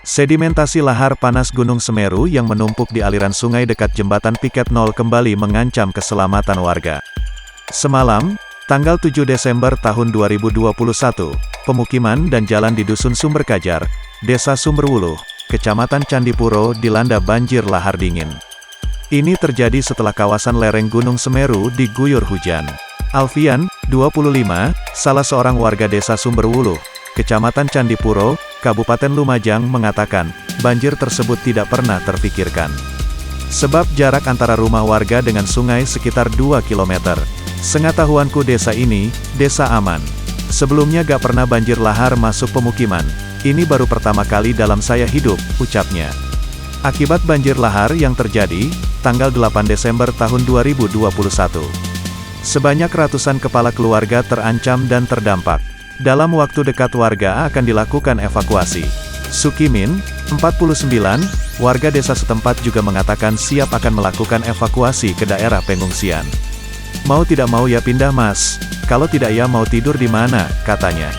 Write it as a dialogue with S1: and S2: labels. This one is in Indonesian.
S1: Sedimentasi lahar panas Gunung Semeru yang menumpuk di aliran sungai dekat jembatan Piket 0 kembali mengancam keselamatan warga. Semalam, tanggal 7 Desember tahun 2021, pemukiman dan jalan di Dusun Sumberkajar, Desa Sumberwuluh, Kecamatan Candipuro dilanda banjir lahar dingin. Ini terjadi setelah kawasan lereng Gunung Semeru diguyur hujan. Alfian, 25, salah seorang warga Desa Sumberwuluh, Kecamatan Candipuro, Kabupaten Lumajang mengatakan, banjir tersebut tidak pernah terfikirkan. Sebab jarak antara rumah warga dengan sungai sekitar 2 km. Sengetahuanku desa ini, desa aman. Sebelumnya gak pernah banjir lahar masuk pemukiman. Ini baru pertama kali dalam saya hidup, ucapnya. Akibat banjir lahar yang terjadi, tanggal 8 Desember tahun 2021. Sebanyak ratusan kepala keluarga terancam dan terdampak. Dalam waktu dekat warga akan dilakukan evakuasi. Sukimin, 49, warga desa setempat juga mengatakan siap akan melakukan evakuasi ke daerah pengungsian. Mau tidak mau ya pindah mas, kalau tidak ya mau tidur di mana, katanya.